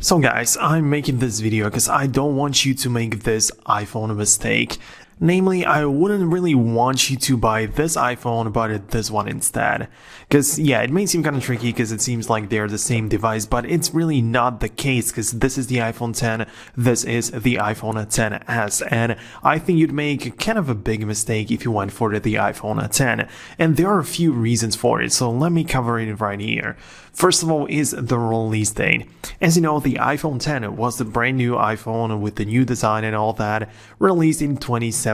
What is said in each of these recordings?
So guys, I'm making this video because I don't want you to make this iPhone mistake. Namely, I wouldn't really want you to buy this iPhone, but this one instead. Because yeah, it may seem kind of tricky because it seems like they're the same device, but it's really not the case because this is the iPhone X, this is the iPhone XS, and I think you'd make kind of a big mistake if you went for the iPhone X. And there are a few reasons for it, so let me cover it right here. First of all is the release date. As you know, the iPhone X was the brand new iPhone with the new design and all that, released in 2017.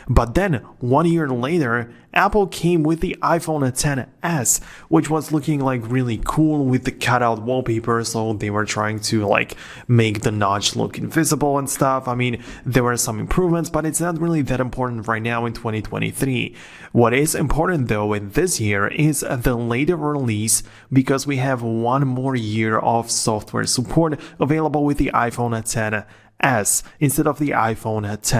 But then, 1 year later, Apple came with the iPhone XS, which was looking like really cool with the cutout wallpaper, so they were trying to like make the notch look invisible and stuff. I mean, there were some improvements, but it's not really that important right now in 2023. What is important though in this year is the later release, because we have 1 more year of software support available with the iPhone XS instead of the iPhone X,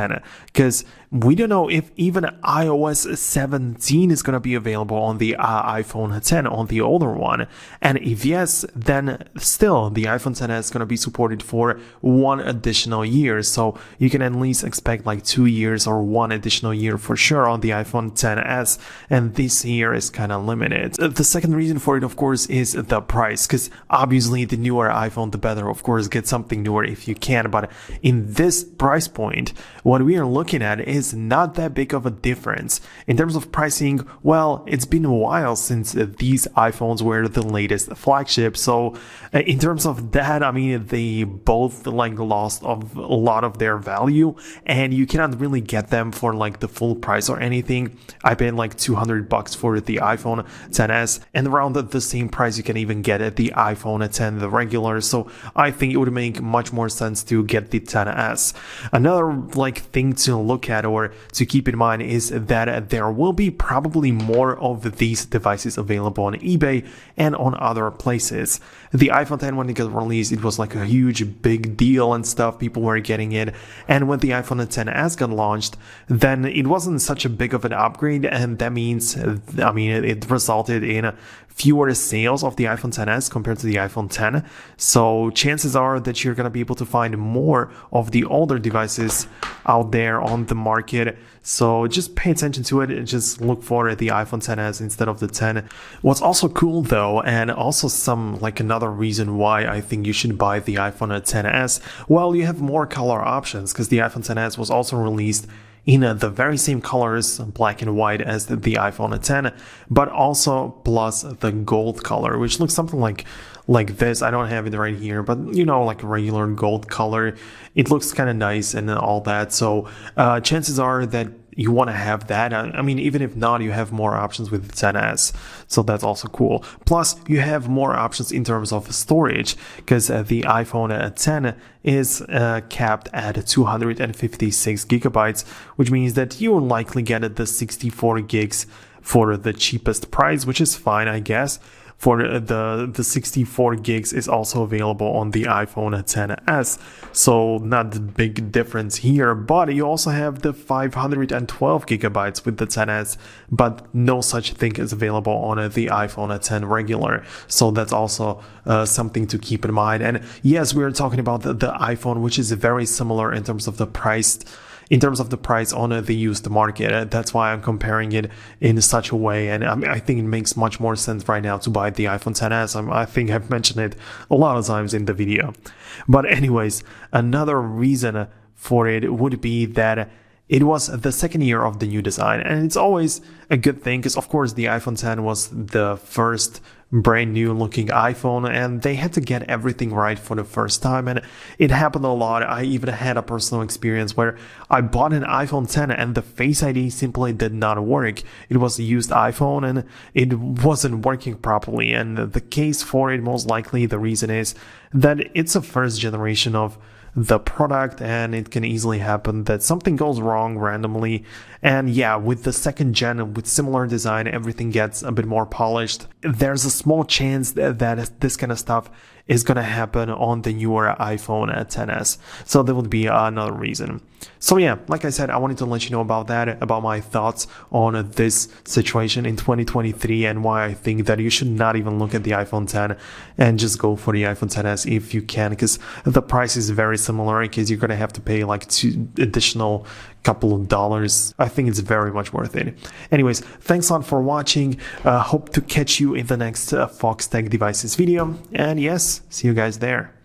because we don't know if even iOS 17 is going to be available on the iPhone X, on the older one. And if yes, then still the iPhone X is going to be supported for 1 additional year. So you can at least expect like 2 years or 1 additional year for sure on the iPhone XS. And this year is kind of limited. The second reason for it, of course, is the price, because obviously the newer iPhone, the better. Of course, get something newer if you can. But in this price point, what we are looking at is not that big of a difference. In terms of pricing, well, it's been a while since these iPhones were the latest flagship. So in terms of that, I mean, they both like lost a lot of their value, and you cannot really get them for like the full price or anything. I paid like $200 for the iPhone XS, and around the same price you can even get at the iPhone X, the regular. So I think it would make much more sense to get the XS. Another like thing to look at or to keep in mind is that there will be probably more of these devices available on eBay and on other places. The iPhone X, when it got released, it was like a huge big deal and stuff. People were getting it. And when the iPhone XS got launched, then it wasn't such a big of an upgrade. And that means, I mean, it resulted in fewer sales of the iPhone XS compared to the iPhone X. So chances are that you're going to be able to find more of the older devices out there on the market. So just pay attention to it and just look for the iPhone XS instead of the X. What's also cool though, and also some like another reason why I think you should buy the iPhone XS, well, you have more color options because the iPhone XS was also released in the very same colors, black and white, as the iPhone X, but also plus the gold color, which looks something like this. I don't have it right here, but you know, like a regular gold color. It looks kind of nice and all that. So chances are that you want to have that. I mean, even if not, you have more options with the XS. So that's also cool. Plus, you have more options in terms of storage, because the iPhone X is capped at 256 gigabytes, which means that you will likely get the 64 gigs for the cheapest price, which is fine, I guess. For the 64 gigs is also available on the iPhone XS, so not a big difference here. But you also have the 512 gigabytes with the XS, but no such thing is available on the iPhone X regular. So that's also something to keep in mind. And yes, we're talking about the iPhone, which is very similar in terms of the price. In terms of the price on the used market. That's why I'm comparing it in such a way. And I think it makes much more sense right now to buy the iPhone XS. I think I've mentioned it a lot of times in the video. But anyways, another reason for it would be that it was the second year of the new design, and it's always a good thing because, of course, the iPhone X was the first brand new looking iPhone, and they had to get everything right for the first time, and it happened a lot. I even had a personal experience where I bought an iPhone X and the Face ID simply did not work. It was a used iPhone and it wasn't working properly, and the case for it, most likely the reason is that it's a first generation of the product, and it can easily happen that something goes wrong randomly. And yeah, with the second gen with similar design, everything gets a bit more polished. There's a small chance that this kind of stuff is going to happen on the newer iPhone XS. So that would be another reason. So yeah, like I said, I wanted to let you know about that, about my thoughts on this situation in 2023 and why I think that you should not even look at the iPhone 10 and just go for the iPhone XS if you can, because the price is very similar, because you're going to have to pay like additional couple of dollars. I think it's very much worth it. Anyways, thanks a lot for watching. Hope to catch you in the next Foxtecc devices video. And yes, see you guys there.